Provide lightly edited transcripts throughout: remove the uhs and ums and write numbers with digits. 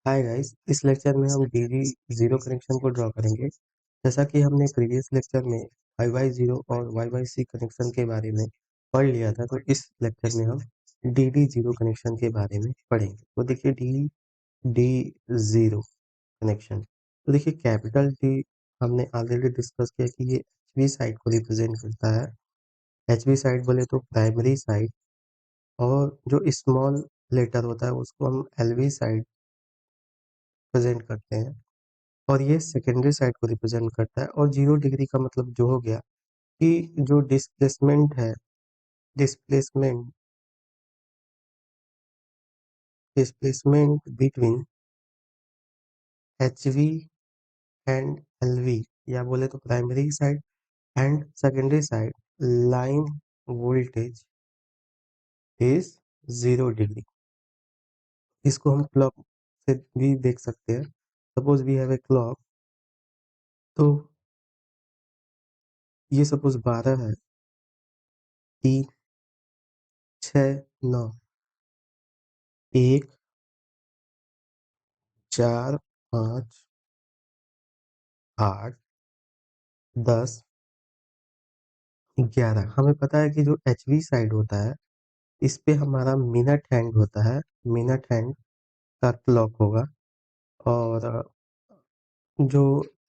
Hi guys, इस lecture में हम डी जीरो कनेक्शन को ड्रॉ करेंगे। जैसा कि हमने प्रीवियस लेक्चर में वाई वाई जीरो और वाई वाई सी कनेक्शन के बारे में पढ़ लिया था, तो इस लेक्चर में हम डी डी जीरो कनेक्शन के बारे में पढ़ेंगे। तो देखिए डी डी जीरो कनेक्शन, तो देखिए कैपिटल डी हमने ऑलरेडी डिस्कस किया कि ये एच वी साइड को रिप्रेजेंट करता है। एच वी साइड बोले तो प्राइमरी साइड, और जो स्मॉल लेटर होता है उसको हम एल वी साइड प्रेजेंट करते हैं, और ये सेकेंडरी साइड को रिप्रेजेंट करता है। और 0 डिग्री का मतलब जो हो गया कि जो डिस्प्लेसमेंट है, displacement displacement between H V and L V, या बोले तो primary side and secondary side, line voltage is 0 डिग्री। इसको हम क्लॉक से भी देख सकते हैं। Suppose we have a clock, तो ये सपोज 12 है, 3, 6, 9, 1, 4, 5, 8, 10, 11। हमें पता है कि जो एच वी साइड होता है इस पे हमारा मिनट हैंड होता है, मिनट हैंड का क्लॉक होगा। और जो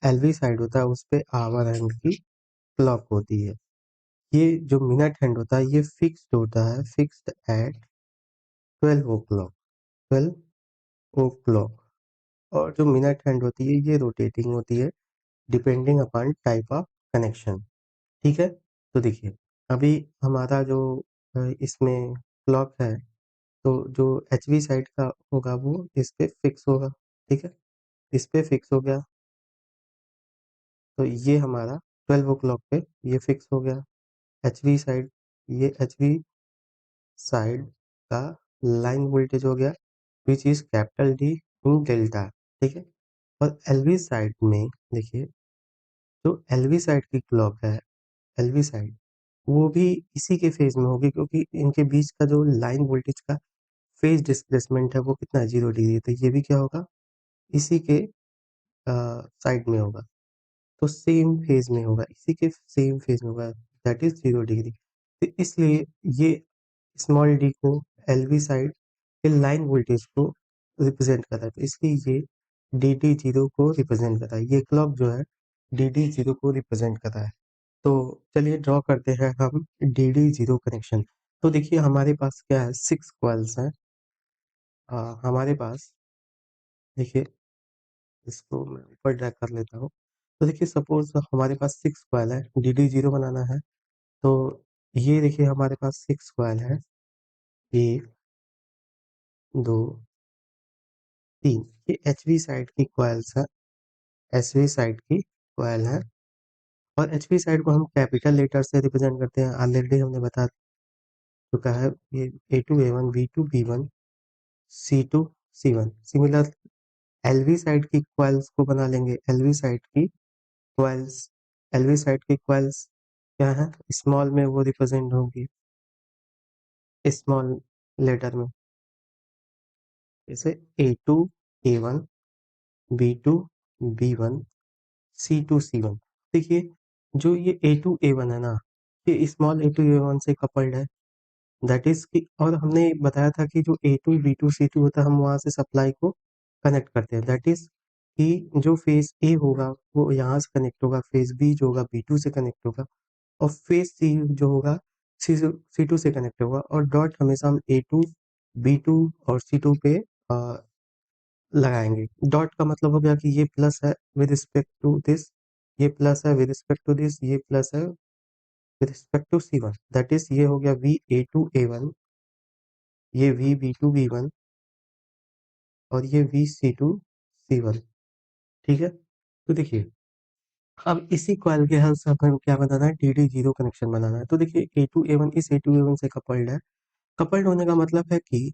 एल वी साइड होता है उस पे आवर हैंड की क्लॉक होती है। ये जो मिनट हैंड होता है ये फिक्स्ड होता है, फिक्स्ड एट 12 o'clock, 12 o'clock। और जो मिनट हैंड होती है ये रोटेटिंग होती है, depending upon type of connection. ठीक है, तो देखिए अभी हमारा जो इसमें क्लॉक है, तो जो एच वी साइड का होगा वो इस पे फिक्स होगा। ठीक है, इस पे फिक्स हो गया, तो ये हमारा 12 o'clock पे ये फिक्स हो गया। एच वी साइड, ये एच वी साइड का लाइन वोल्टेज हो गया, which is capital D in delta. ठीक है, और एल वी साइड में देखिए, जो एल वी साइड की क्लॉक है, एल वी साइड वो भी इसी के फेज में होगी, क्योंकि इनके बीच का जो लाइन वोल्टेज का फेज डिस्प्लेसमेंट है वो कितना है, 0 डिग्री है। तो ये भी क्या होगा, इसी के साइड में होगा, तो सेम फेज में होगा, इसी के सेम फेज में होगा, दैट इज 0 डिग्री। तो इसलिए ये स्मॉल डी को एल वी साइड के लाइन वोल्टेज को रिप्रेजेंट करता है, तो इसलिए ये डी डी जीरो को रिप्रेजेंट करता है। ये क्लॉक जो है डी डी जीरो को रिप्रेजेंट करता है। तो चलिए ड्रॉ करते हैं हम डी डी जीरो कनेक्शन। तो देखिए हमारे पास क्या है, 6 कॉइल्स हैं। हमारे पास देखिए, इसको मैं ऊपर ड्रैग कर लेता हूँ। तो देखिए सपोज हमारे पास 6 कॉइल है, डी डी जीरो बनाना है। तो ये देखिए हमारे पास 6 कॉइल है, 1, 2, 3। ये एच वी साइड की कॉइल्स है, एस वी साइड की कॉइल है। और एच वी साइड को हम कैपिटल लेटर से रिप्रेजेंट करते हैं, ऑलरेडी हमने बता चुका है। ये A two A one, B two B one, C two C one. Similar LV side की कॉइल्स को बना लेंगे, एलवी साइड की कॉइल्स, एलवी साइड की कॉइल्स क्या है, स्मॉल में वो रिप्रेजेंट होगी, स्मॉल लेटर में, जैसे A two A one, B two B one, C two C one. देखिए जो ये ए टू ए वन है ना, ये small A two A one से कपल्ड है, दैट इज कि, और हमने बताया था कि जो A two B two C two होता है हम वहाँ से सप्लाई को कनेक्ट करते हैं, दैट इज कि जो फेज ए होगा वो यहाँ से कनेक्ट होगा, फेज बी जो होगा बी टू से कनेक्ट होगा, और फेज सी जो होगा सी टू से कनेक्ट होगा। और डॉट हमेशा हम ए टू बी टू और सी टू पे लगाएंगे। डॉट का मतलब हो गया कि ये प्लस है विद रिस्पेक्ट टू दिस, ये प्लस है विद रिस्पेक्ट टू दिस, ये प्लस है with respect to C one, that is ये हो गया V A two A one, ये V B two B one, और ये V C two C one. ठीक है, तो देखिए अब इसी कॉइल के हेल्प से हमें क्या बनाना है, डी डी जीरो कनेक्शन बनाना है। तो देखिए ए टू ए वन इस ए टू ए वन से कपल्ड है। कपल्ड होने का मतलब है कि,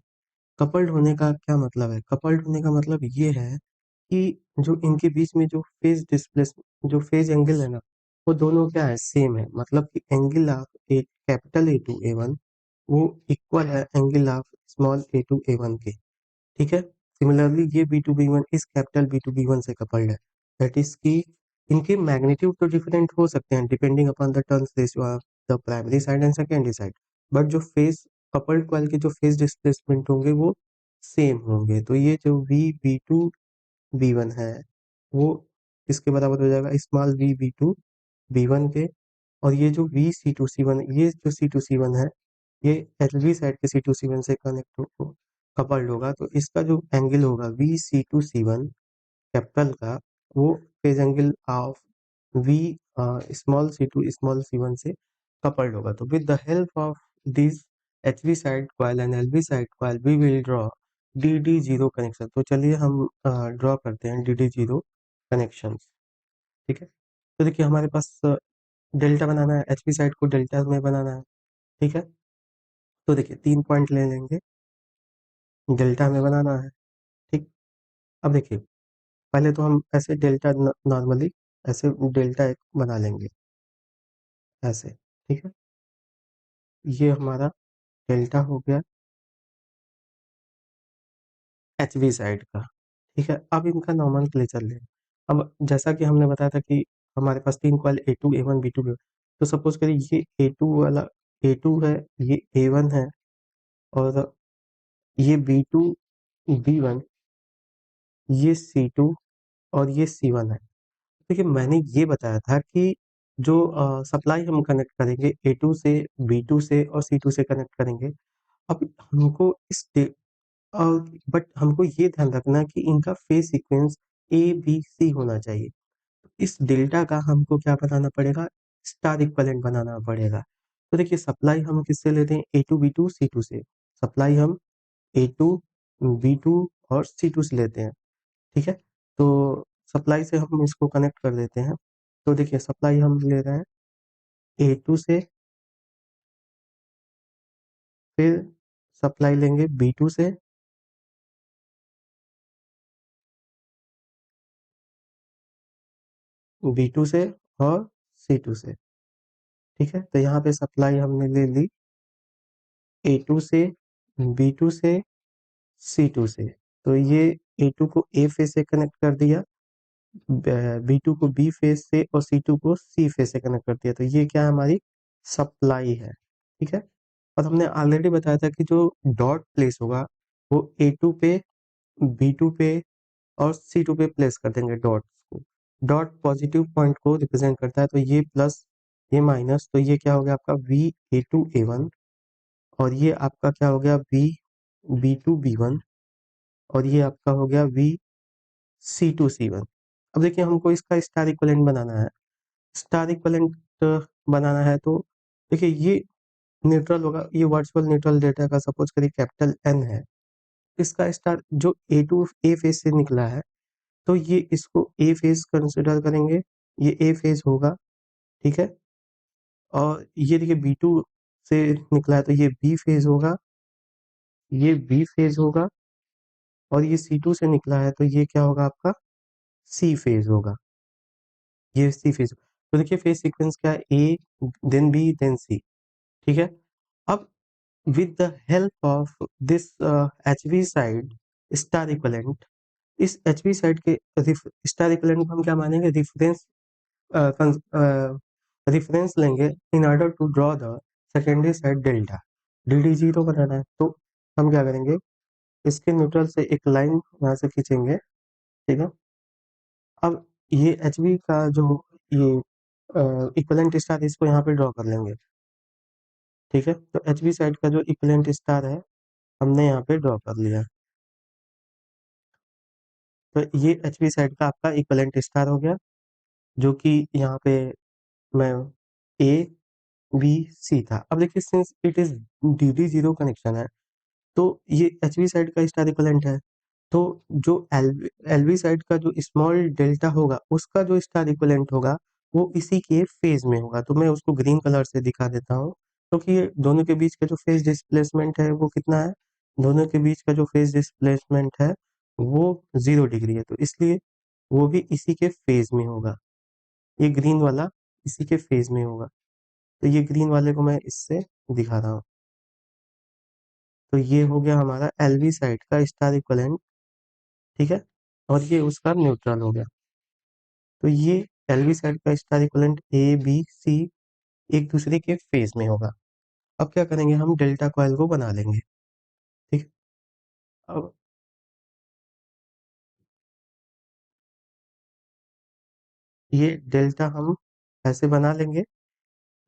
कपल्ड होने का क्या मतलब है, कपल्ड होने का मतलब ये है कि जो इनके बीच में जो फेज डिस्प्लेस, जो फेज एंगल है ना, वो दोनों क्या है, सेम है। मतलब कि angle of a capital A two A one वो इक्वल है angle of small A two A one के। ठीक है, सिमिलरली ये B2B1 इस कैपिटल B2B1 से कपल्ड है, दैट इज कि इनके मैग्नीट्यूड तो डिफरेंट हो सकते हैं depending upon the turns ratio of the primary side and secondary side, but जो फेज कपल्ड कॉइल के जो फेज डिस्प्लेसमेंट होंगे वो सेम होंगे। तो ये जो V B2B1 है वो इसके बराबर हो जाएगा स्मॉल V B2B1 के, और ये जो VC2C1 ये जो C2C1 है ये LV साइड के C2C1 से कनेक्ट हो कपल्ड होगा, तो इसका जो एंगल होगा VC2C1 कैपिटल का वो phase angle of V small C2 small C1 से कपल्ड होगा। तो with the help of this HV side coil and LV side coil we will draw DD0 connection. तो चलिए हम ड्रॉ करते हैं DD0 कनेक्शन। ठीक है, तो देखिए हमारे पास डेल्टा बनाना है, HV साइड को डेल्टा में बनाना है। ठीक है, तो देखिए 3 पॉइंट ले लेंगे, डेल्टा में बनाना है। ठीक, अब देखिए पहले तो हम ऐसे डेल्टा नॉर्मली ऐसे डेल्टा एक बना लेंगे ऐसे। ठीक है, ये हमारा डेल्टा हो गया HV साइड का। ठीक है, अब इनका नॉमेनक्लेचर लें। अब जैसा कि हमने बताया था कि हमारे पास 3 coil A2 A1 B2 B1, तो सपोज करिए ये A2 वाला A2 है, ये A1 है, और ये B2 B1, ये C2 और ये C1 है। देखिए मैंने ये बताया था कि जो सप्लाई हम कनेक्ट करेंगे A2 से B2 से और C2 से कनेक्ट करेंगे। अब हमको अ, बट हमको ये ध्यान रखना है कि इनका फेज सीक्वेंस ABC होना चाहिए। इस डेल्टा का हमको क्या बनाना पड़ेगा, स्टार इक्विवेलेंट बनाना पड़ेगा। तो देखिए सप्लाई हम किससे लेते हैं, A2 B2 C2 से। सप्लाई हम A2 B2 और C2 से लेते हैं। ठीक है, तो सप्लाई से हम इसको कनेक्ट कर देते हैं। तो देखिए सप्लाई हम ले रहे हैं A2 से, फिर सप्लाई लेंगे B2 से, B2 से और C2 से। ठीक है, तो यहाँ पे सप्लाई हमने ले ली A2 से, B2 से, C2 से। तो ये A2 को A फेज से कनेक्ट कर दिया, B2 को B फेज से और C2 को C फेज से कनेक्ट कर दिया। तो ये क्या है, हमारी सप्लाई है। ठीक है, और हमने ऑलरेडी बताया था कि जो डॉट प्लेस होगा वो A2 पे B2 पे और C2 पे प्लेस कर देंगे डॉट्स को। डॉट पॉजिटिव पॉइंट को रिप्रेजेंट करता है, तो ये प्लस ये माइनस, तो ये क्या हो गया आपका VA2 A1, और ये आपका क्या हो गया B2 B1, और ये आपका हो गया VC2 C1। अब देखिए हमको इसका स्टार इक्विवेलेंट बनाना है। स्टार इक्विवेलेंट बनाना है तो देखिए ये न्यूट्रल होगा, ये वर्चुअल न्यूट्रल डेटा का सपोज करिए कैपिटल N है। इसका स्टार जो A2 A फेज से निकला है, तो ये इसको A फेज कंसिडर करेंगे, ये A फेज होगा। ठीक है, और ये देखिए B2 से निकला है तो ये B फेज होगा, ये B फेज होगा, और ये C2 से निकला है तो ये क्या होगा आपका C फेज होगा, ये C फेज। तो देखिए फेज सीक्वेंस क्या है, A देन B देन C। ठीक है, अब with the help of this HV side star equivalent, इस HV साइड के स्टार इक्विवेलेंट को हम क्या मानेंगे, रेफरेंस लेंगे in order to draw the secondary side delta. DD0 बनाना है तो हम क्या करेंगे, इसके न्यूट्रल से एक लाइन यहाँ से खींचेंगे। ठीक है, अब ये HV का जो ये इक्विवेलेंट स्टार इसको यहाँ पे ड्रॉ कर लेंगे। ठीक है, तो HV साइड का जो इक्विवेलेंट स्टार है हमने यहाँ पे ड्रॉ कर लिया। तो ये HV साइड का आपका इक्विवेलेंट स्टार हो गया, जो कि यहाँ पे मैं A B C था। अब देखिए since it is DD0 connection है, तो ये HV साइड का स्टार इक्विवेलेंट है, तो जो LV साइड का जो स्मॉल डेल्टा होगा उसका जो स्टार इक्विवेलेंट होगा वो इसी के फेज में होगा। तो मैं उसको ग्रीन कलर से दिखा देता हूँ, क्योंकि ये दोनों के बीच का जो फेज डिस्प्लेसमेंट है वो कितना है, दोनों के बीच का जो फेज डिस्प्लेसमेंट है वो 0 डिग्री है, तो इसलिए वो भी इसी के फेज में होगा। ये ग्रीन वाला इसी के फेज में होगा, तो ये ग्रीन वाले को मैं इससे दिखा रहा हूँ। तो ये हो गया हमारा LV साइड का स्टार इक्विवेलेंट ठीक है, और ये उसका न्यूट्रल हो गया। तो ये एलवी साइड का star equivalent A B C एक दूसरे के फेज में होगा। अब क्या करेंगे, हम डेल्टा कॉइल को बना लेंगे। ठीक है, अब ये डेल्टा हम ऐसे बना लेंगे,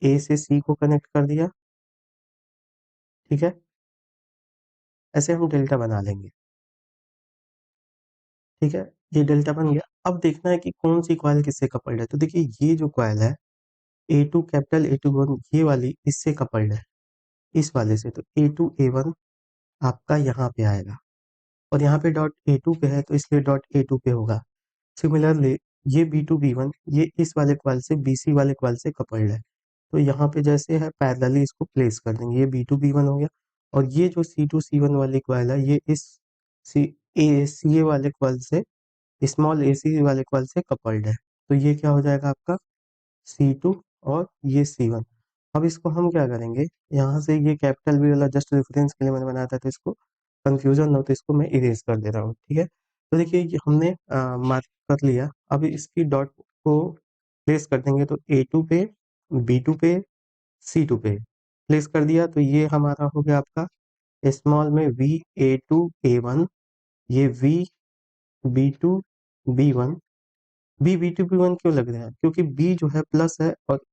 ए से सी को कनेक्ट कर दिया। ठीक है, ऐसे हम डेल्टा बना लेंगे। ठीक है, ये डेल्टा बन गया। अब देखना है कि कौन सी कॉइल किससे कपल्ड है। तो देखिए ये जो कॉइल है A two capital A two one, ये वाली इससे कपल्ड है, इस वाले से। तो ए टू ए वन आपका यहाँ पे आएगा, और यहाँ पे डॉट ए टू पे है तो इसलिए डॉट ए टू पे होगा। सिमिलरली ये बी टू बी वन, ये इस वाले कॉइल से बी सी वाले कॉइल से कपल्ड है। तो यहाँ पे जैसे है पैरेलली इसको प्लेस कर देंगे, ये बी टू बी वन हो गया। और ये जो सी टू सी वन वाली कॉइल है, ये इस सी ए सी ए वाले कॉइल से, स्मॉल ए सी वाले कॉइल से कपल्ड है। तो ये क्या हो जाएगा आपका C2 और ये C1। अब इसको हम क्या करेंगे, यहाँ से ये कैपिटल बी वाला जस्ट रेफरेंस के लिए मैंने बनाया था, तो इसको कंफ्यूजन ना हो तो इसको मैं इरेज कर दे रहा हूँ। ठीक है, तो देखिए ये हमने मार्क कर लिया। अब इसकी डॉट को प्लेस कर देंगे, तो A2 पे, B2 पे, C2 पे प्लेस कर दिया। तो ये हमारा हो गया आपका स्मॉल में VA2A1, ये VB2B1। B two B one क्यों लग रहा है, क्योंकि बी जो है प्लस है, और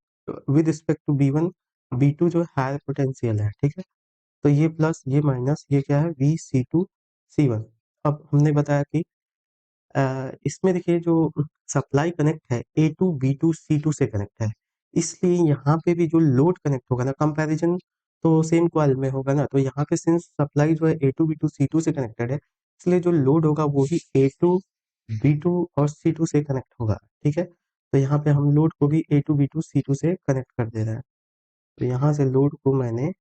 with respect to B one B two जो है हायर पोटेंशियल है। ठीक है, तो ये प्लस ये माइनस ये क्या है V C two C one. अब हमने बताया कि इसमें देखिए जो सप्लाई कनेक्ट है A two B two C two से कनेक्ट है, इसलिए यहाँ पे भी जो लोड कनेक्ट होगा ना, कंपैरिजन तो सेम कॉइल में होगा ना, तो यहाँ पे सिंस सप्लाई जो है A two B two C two से कनेक्टेड है, इसलिए जो लोड होगा वो भी ए टू बी टू और सी टू से कनेक्ट होगा। ठीक है, तो यहाँ पे हम लोड को भी A two B two C two से कनेक्ट कर दे रहे हैं। तो यहाँ से लोड को मैंने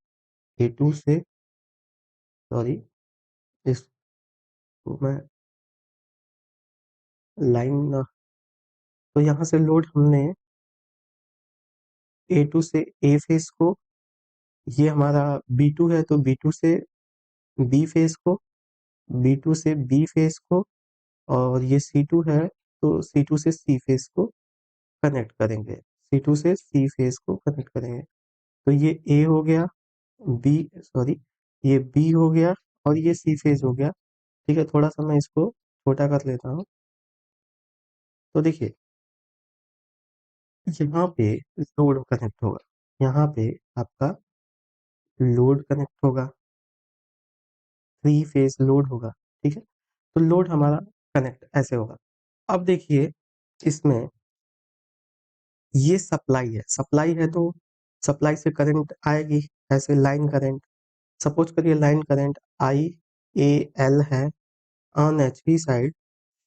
ए टू से, सॉरी, इसको मैं लाइन, तो यहाँ से लोड हमने ए टू से ए फेस को, ये हमारा बी टू है तो बी टू से बी फेस को, बी टू से बी फेस को, और ये सी टू है तो सी टू से सी फेस को कनेक्ट करेंगे, सी टू से सी फेस को कनेक्ट करेंगे। तो ये ए हो गया, बी, सॉरी, ये बी हो गया, और ये सी फेज हो गया। ठीक है, थोड़ा सा मैं इसको छोटा कर लेता हूँ। तो देखिए यहाँ पे लोड कनेक्ट होगा, यहाँ पे आपका लोड कनेक्ट होगा, थ्री फेज लोड होगा। ठीक है, तो लोड हमारा कनेक्ट ऐसे होगा। अब देखिए इसमें ये सप्लाई है, सप्लाई है तो सप्लाई से करंट आएगी, ऐसे लाइन करंट। सपोज करिए line current I A L है ऑन एच पी साइड,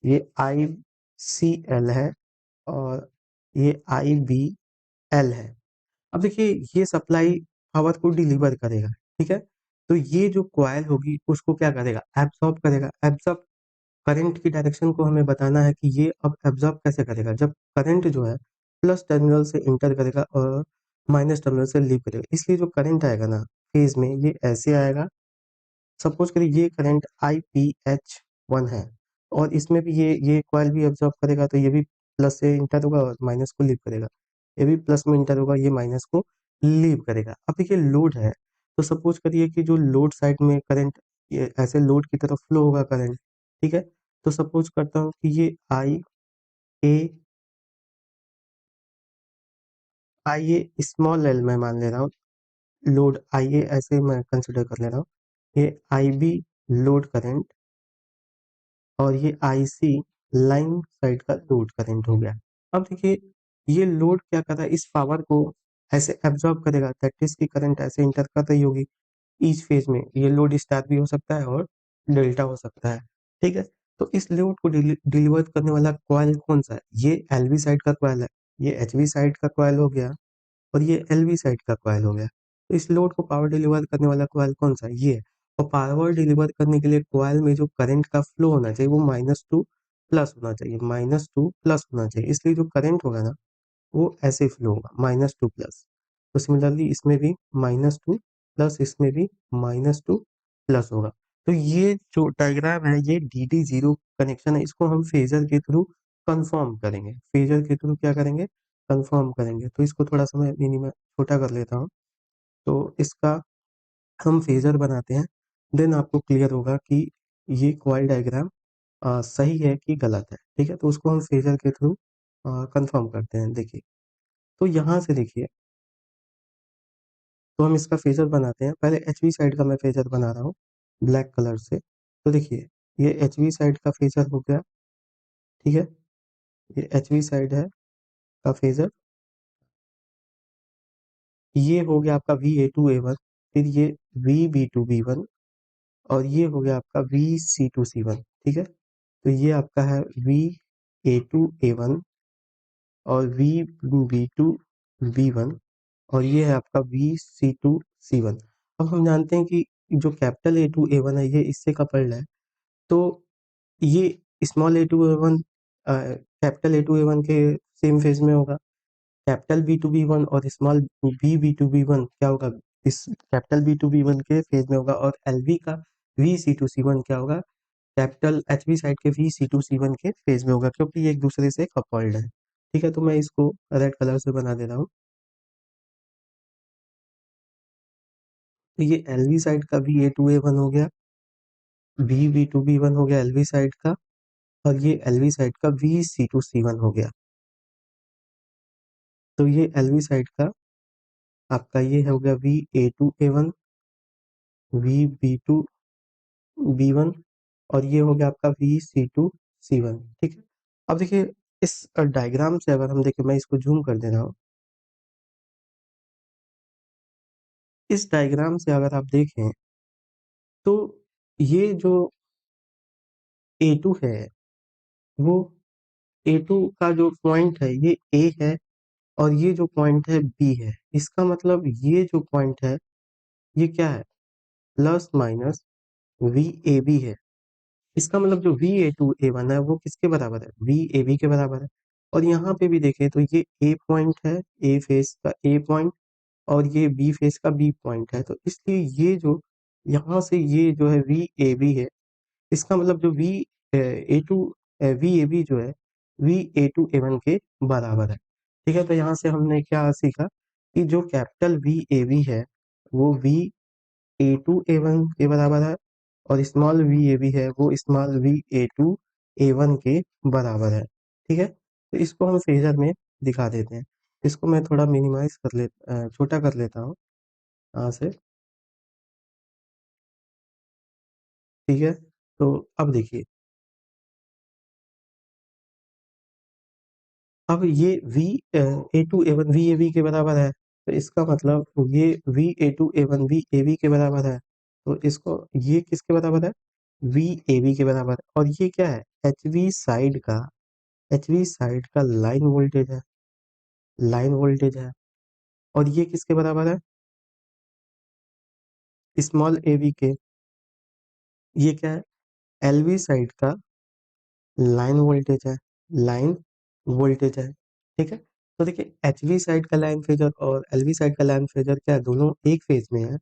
ये आई सी एल है, और ये आई बी एल है। अब देखिए ये सप्लाई पावर को डिलीवर करेगा। ठीक है, तो ये जो कॉइल होगी उसको क्या करेगा, एब्सॉर्ब करेगा। एब्सॉर्ब करंट की डायरेक्शन को हमें बताना है कि ये अब एब्जॉर्ब कैसे करेगा, जब करंट जो है प्लस टर्मिनल से इंटर करेगा और माइनस टर्मिनल से लीव करेगा। इसलिए जो करंट आएगा ना फेज में, ये ऐसे आएगा। सपोज करिए ये current I P H one है, और इसमें भी ये कॉइल भी एब्जॉर्ब करेगा, तो ये भी प्लस से इंटर होगा और माइनस को लीव करेगा। ये भी प्लस में इंटर होगा, ये माइनस को लीव करेगा। अब देखिए लोड है, तो सपोज करिए कि जो लोड साइड में करंट, ये ऐसे लोड की तरफ फ्लो होगा करंट। ठीक है, तो सपोज करता हूँ कि ये ए आई ए स्मॉल एल मैं मान ले रहा हूँ, लोड आई ए ऐसे मैं कंसिडर कर ले रहा हूँ। ये आई बी लोड करंट, और ये आई सी लाइन साइड का लोड करंट हो गया। अब देखिए ये लोड क्या कर रहा है, इस पावर को ऐसे एब्जॉर्ब करेगा, दैट इज की करंट ऐसे इंटर कर रही होगी ईच फेज में। ये लोड स्टार भी हो सकता है और डेल्टा हो सकता है। ठीक है, तो इस लोड को डिलीवर करने वाला कॉइल कौन सा है, ये एलवी साइड का कॉइल है, ये एचवी साइड का कॉइल हो गया, और ये एलवी साइड का कॉइल हो गया। तो इस लोड को पावर डिलीवर करने वाला कॉइल कौन सा है, ये है। और पावर डिलीवर करने के लिए कॉइल में जो करंट का फ्लो होना चाहिए वो माइनस टू प्लस होना चाहिए, माइनस टू प्लस होना चाहिए। इसलिए जो करंट होगा ना वो ऐसे फ्लो होगा माइनस टू प्लस। तो सिमिलरली इसमें भी माइनस टू प्लस, इसमें भी माइनस टू प्लस होगा। तो ये जो डायग्राम है ये DD0 कनेक्शन है, इसको हम फेजर के थ्रू कंफर्म करेंगे। फेजर के थ्रू क्या करेंगे? कंफर्म करेंगे। तो इसको थोड़ा सा मैं मिनिमम छोटा कर लेता हूँ। तो इसका हम फेजर बनाते हैं, देन आपको क्लियर होगा कि ये कॉइल डायग्राम सही है कि गलत है। ठीक है, तो उसको हम फेजर के थ्रू कंफर्म करते हैं। देखिए, तो यहाँ से देखिए, तो हम इसका फेजर बनाते हैं। पहले एचवी साइड का मैं फेजर बना रहा हूँ ब्लैक कलर से। तो देखिए, ये एचवी साइड का फेजर हो गया। ठीक है, ये एचवी साइड है का फेजर। ये हो गया आपका VA2A1, फिर ये VB2B1, और ये हो गया आपका VC2C1। ठीक है, तो ये आपका है VA2A1 और VB2B1, और ये है आपका VC2C1। अब हम जानते हैं कि जो कैपिटल A2A1 है ये इससे कपल्ड है, तो ये स्मॉल A2A1 कैपिटल A2A1 के सेम फेज में होगा। कैपिटल B2B1 और स्मॉल B2B1 क्या होगा? इस कैपिटल B2B1 के फेज में होगा। और LV का VC2C1 क्या होगा? कैपिटल HV साइड के VC2C1 के फेज में होगा, क्योंकि ये एक दूसरे से कपल्ड है। ठीक है, तो मैं इसको रेड कलर से बना दे रहा हूँ। तो ये LV साइड का VA2A1 हो गया, VB2B1 हो गया LV साइड का, और ये LV साइड का VC2C1 हो गया। तो ये LV साइड का आपका ये हो गया VA2A1, VB2B1, और ये हो गया आपका VC2C1। ठीक है, अब देखिए, इस डायग्राम से अगर हम देखें, मैं इसको जूम कर दे रहा हूँ। इस डायग्राम से अगर आप देखें, तो ये जो A2 है, वो A2 का जो पॉइंट है ये A है, और ये जो पॉइंट है B है। इसका मतलब ये जो पॉइंट है ये क्या है? प्लस माइनस VAB है। इसका मतलब जो VA2A1 है वो किसके बराबर है? VAB के बराबर है। और यहाँ पे भी देखें तो ये A पॉइंट है, A फेस का A पॉइंट, और ये B फेस का B पॉइंट है। तो इसलिए ये जो यहाँ से ये जो है VAB है, इसका मतलब जो A2 VAB जो है VA2A1 के बराबर है। ठीक है, तो यहाँ से हमने क्या सीखा कि जो कैपिटल VAB है वो VA2A1 के बराबर है, और स्मॉल VAB है वो स्मॉल VA2A1 के बराबर है। ठीक है, तो इसको हम फेजर में दिखा देते हैं। इसको मैं थोड़ा मिनिमाइज कर छोटा कर लेता हूँ यहाँ से। ठीक है, तो अब देखिए, अब ये A2A1 VAB के बराबर है, तो इसका मतलब ये VA2A1 VAB के बराबर है। तो इसको ये किसके बराबर है? VAB के बराबर है। और ये क्या है? HV साइड का लाइन वोल्टेज है, लाइन वोल्टेज है। और ये किसके बराबर है? स्मॉल AB के। ये क्या है? LV साइड का लाइन वोल्टेज है, लाइन वोल्टेज है। ठीक है, तो देखिए, HV साइड का लाइन फेजर और LV साइड का लाइन फेजर क्या है? दोनों एक फेज में है।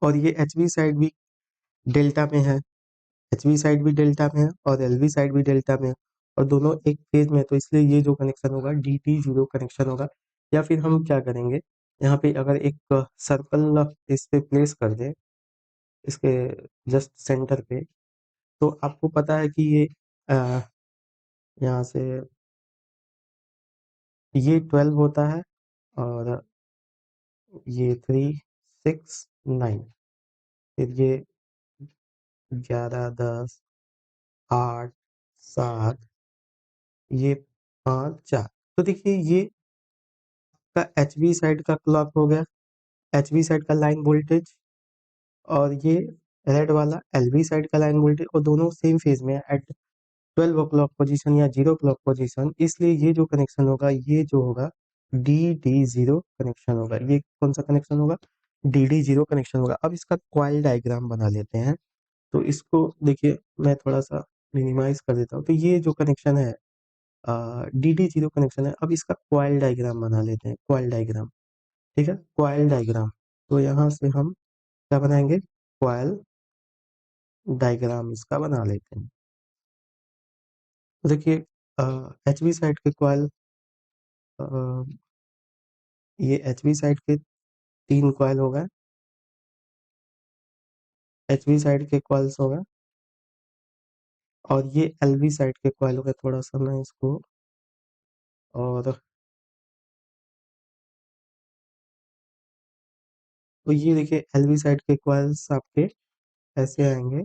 और ये HV साइड भी डेल्टा में है, HV साइड भी डेल्टा में है, और LV साइड भी डेल्टा में है, और दोनों एक फेज में है। तो इसलिए ये जो कनेक्शन होगा DT0 कनेक्शन होगा। या फिर हम क्या करेंगे, यहाँ पे अगर एक सर्कल इस पे प्लेस कर दें, इसके जस्ट सेंटर पे, तो आपको पता है कि ये अ, यहाँ से ये 12 होता है, और ये 3 6 9, फिर ये 11 10 8 7, ये 5 4। तो देखिए, ये का HV साइड का क्लॉक हो गया, HV साइड का लाइन वोल्टेज, और ये रेड वाला LV साइड का लाइन वोल्टेज, और दोनों सेम फेज में है एट 12 ओ क्लॉक पोजीशन या 0 क्लॉक पोजीशन। इसलिए ये जो कनेक्शन होगा ये जो होगा DD0 कनेक्शन होगा। ये कौन सा कनेक्शन होगा? DD0 कनेक्शन होगा। अब इसका कॉइल डायग्राम बना लेते हैं। तो इसको देखिए, मैं थोड़ा सा मिनिमाइज कर देता हूँ। तो ये जो कनेक्शन है DD0 कनेक्शन है। अब इसका कॉइल डायग्राम बना लेते हैं, कॉइल डायग्राम। ठीक है, कॉइल डायग्राम। तो यहाँ से हम क्या बनाएंगे? कॉइल डायग्राम इसका बना लेते हैं। तो देखिए एच बी साइड के कॉइल, ये एच बी साइड के 3 कॉइल हो गए, एच बी साइड के कॉइल्स हो गए, और ये एल बी साइड के कॉइल हो गए। थोड़ा सा मैं इसको, और तो ये देखिए एल बी साइड के कॉइल्स आपके ऐसे आएंगे,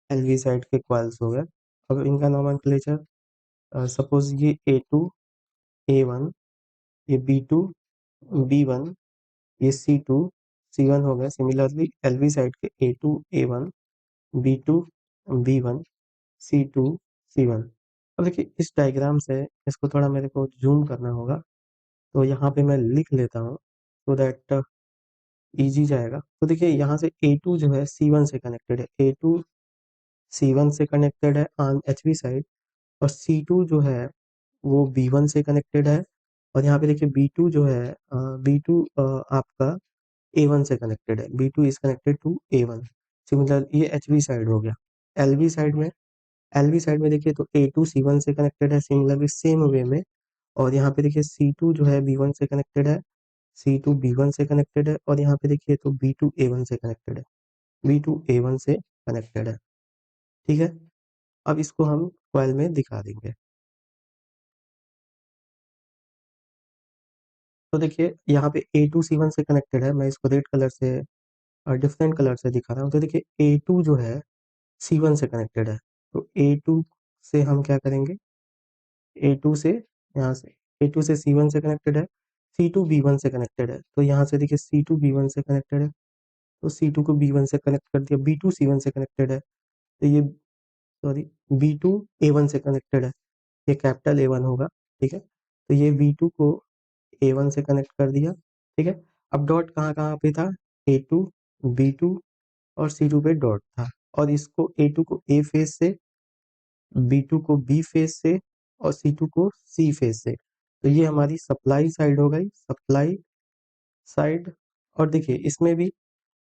एल बी साइड के कॉइल्स हो गए। अब इनका नोमेनक्लेचर, सपोज ये A2 A1, ये B2 B1, ये C2 C1 हो गया। सिमिलरली एलवी साइड के A2 A1 B2 B1 C2 C1। अब देखिए इस डायग्राम से इसको थोड़ा मेरे को जूम करना होगा, तो यहाँ पे मैं लिख लेता हूँ सो दैट इजी जाएगा। तो देखिए यहाँ से A2 जो है C1 से कनेक्टेड है, A2 C1 से कनेक्टेड है ऑन एच बी साइड, और C2 जो है वो B1 से कनेक्टेड है, और यहाँ पे देखिए B2 जो है B2 आपका A1 से कनेक्टेड है, B2 is connected to A1। Similar ये एच बी साइड हो गया। एल बी साइड में, एल बी साइड में देखिए तो A2 C1 से कनेक्टेड है सिमिलरली सेम वे में, और यहाँ पे देखिए C2 जो है B1 से कनेक्टेड है, C2 B1 से कनेक्टेड है, और यहाँ पे देखिए तो B2 A1 से कनेक्टेड है, B2 A1 से कनेक्टेड है। ठीक है, अब इसको हम कॉइल में दिखा देंगे। तो देखिए यहाँ पे A2 C1 से कनेक्टेड है, मैं इसको रेड कलर से और डिफरेंट कलर से दिखा रहा हूँ। तो देखिए A2 जो है C1 से कनेक्टेड है, तो A2 से हम क्या करेंगे, A2 से यहाँ से A2 से C1 से कनेक्टेड है, C2 B1 से कनेक्टेड है, तो यहाँ से देखिए C2 B1 से कनेक्टेड है, तो C2 को B1 से कनेक्ट कर दिया। B2 C1 से कनेक्टेड है, तो ये सॉरी B2 A1 से कनेक्टेड है, ये कैपिटल A1 होगा। ठीक है, तो ये B2 को A1 से कनेक्ट कर दिया। ठीक है, अब डॉट कहाँ कहाँ पे था, A2 B2 और C2 पे डॉट था, और इसको A2 को A फेज से, B2 को B फेज से, और C2 को C फेज से। तो ये हमारी सप्लाई साइड हो गई, सप्लाई साइड। और देखिए इसमें भी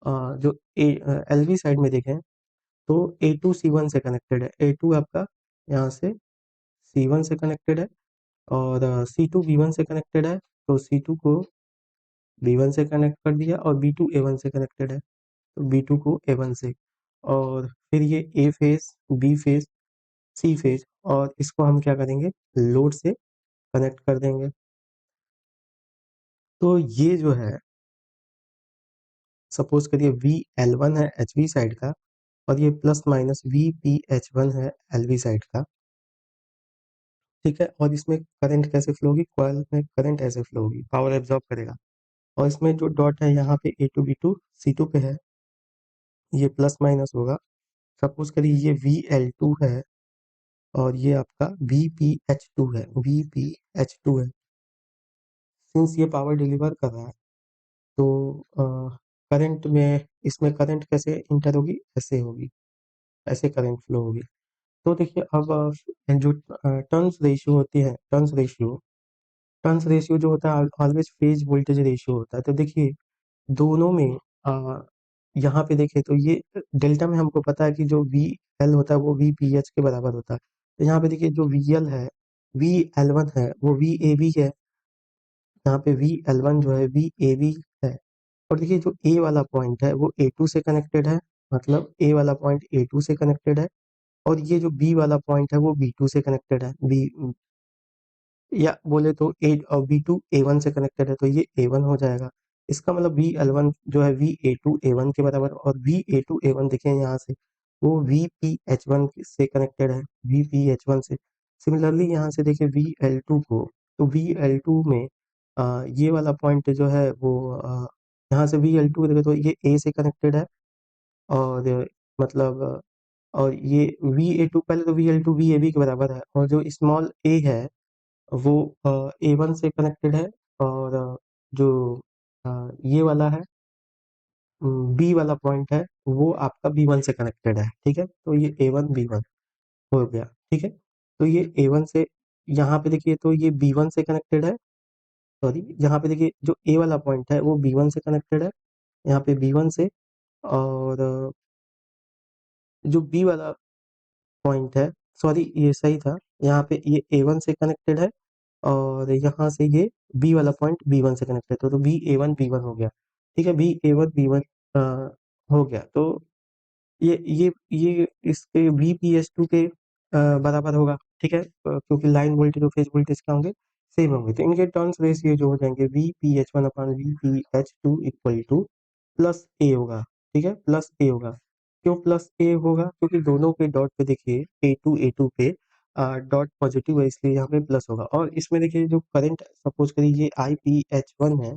जो एल बी साइड में देखें तो A2 C1 से कनेक्टेड है, A2 आपका यहाँ से C1 से कनेक्टेड है, और C2 B1 से कनेक्टेड है, तो C2 को B1 से कनेक्ट कर दिया, और B2 A1 से कनेक्टेड है, तो B2 को A1 से, और फिर ये A phase B phase C phase, और इसको हम क्या करेंगे, लोड से कनेक्ट कर देंगे। तो ये जो है सपोज करिए VL1 है एच बी साइड का, और ये प्लस माइनस VPH1 है एल बी साइड का। ठीक है, और इसमें करंट कैसे फ्लो होगी, कॉइल में करंट ऐसे फ्लो होगी, पावर एब्जॉर्ब करेगा। और इसमें जो डॉट है यहाँ पे A2 B2 C2 पे है, ये प्लस माइनस होगा। सपोज करिए ये VL2 है, और ये आपका VPH2 है, VPH2 है। सिंस ये पावर डिलीवर कर रहा है, तो करंट में, इसमें करंट कैसे इंटर होगी, ऐसे होगी, ऐसे करंट फ्लो होगी। तो देखिए अब जो टर्न्स रेशियो होती है, टर्न्स रेशियो जो होता है ऑलवेज फेज वोल्टेज रेशियो होता है। तो देखिए दोनों में यहाँ पे देखें तो ये डेल्टा में हमको पता है कि जो वी एल होता है वो वी पी एच के बराबर होता है। तो यहाँ पे देखिए जो वी एल है, वी एल वन है, वो वी ए बी है, यहाँ पे वी एल वन जो है वी ए बी है। और देखिए जो ए वाला पॉइंट है वो ए टू से कनेक्टेड है, मतलब ए वाला पॉइंट ए टू से कनेक्टेड है, और ये जो बी वाला पॉइंट है वो बी टू से कनेक्टेड है, बी, या बोले तो ए और B2 A1 से कनेक्टेड है, तो ये A1 हो जाएगा। इसका मतलब VL1 जो है VA2 A1 के बराबर, और VA2 A1 देखें यहाँ से वो VPH1 से कनेक्टेड है, VPH1 से। सिमिलरली यहाँ से देखिए VL2 को, तो VL2 में ये वाला पॉइंट जो है वो यहाँ से VL2 देखे तो ये A से कनेक्टेड है, और मतलब और ये VA2, पहले तो VL2 VAB के बराबर है, और जो स्मॉल a है वो A1 से कनेक्टेड है, और जो ये वाला है बी वाला पॉइंट है वो आपका B1 से कनेक्टेड है। ठीक है, तो ये A1 B1 हो गया। ठीक है, तो ये A1 से, यहाँ पे देखिए तो ये B1 से कनेक्टेड है, सॉरी यहाँ पे देखिए जो A वाला पॉइंट है वो B1 से कनेक्टेड है, यहाँ पे B1 से, और जो बी वाला पॉइंट है, सॉरी ये सही था, यहाँ पे ये A1 से कनेक्टेड है और यहाँ से ये बी वाला पॉइंट B1 से कनेक्टेड है, तो बी A1 B1 हो गया। ठीक है, बी A1 B1 हो गया। तो ये इसके VPS2 के बराबर होगा। ठीक है, क्योंकि लाइन वोल्टेज और फेज वोल्टेज क्या होंगे, सेम होंगे, तो इनके टर्न्स रेशियो जो हो जाएंगे VPH1 upon VPH2 equal to plus A होगा। ठीक है, प्लस ए होगा। क्यों प्लस ए होगा, क्योंकि दोनों के डॉट पे देखिए A2 पे डॉट पॉजिटिव है, इसलिए यहाँ पे प्लस होगा। और इसमें देखिए जो करंट सपोज करिए ये IPH1 है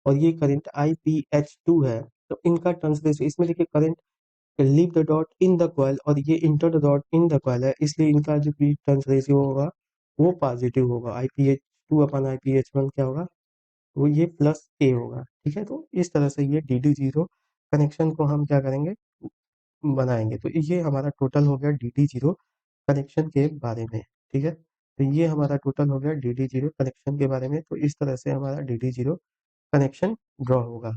और ये करंट IPH2 है, तो इनका टर्न्स रेशियो, इसमें देखिए current leave the dot in the coil और ये enter the dot in the coil है, इसलिए इनका जो भी टर्न्स रेशियो होगा वो पॉजिटिव होगा। IPH2 अपन IPH1 क्या होगा, वो ये प्लस ए होगा। ठीक है, तो इस तरह से ये DD0 कनेक्शन को हम क्या करेंगे, बनाएंगे। तो ये हमारा टोटल हो गया DD0 कनेक्शन के बारे में। ठीक है, तो ये हमारा टोटल हो गया DD0 कनेक्शन के बारे में। तो इस तरह से हमारा DD0 कनेक्शन ड्रॉ होगा।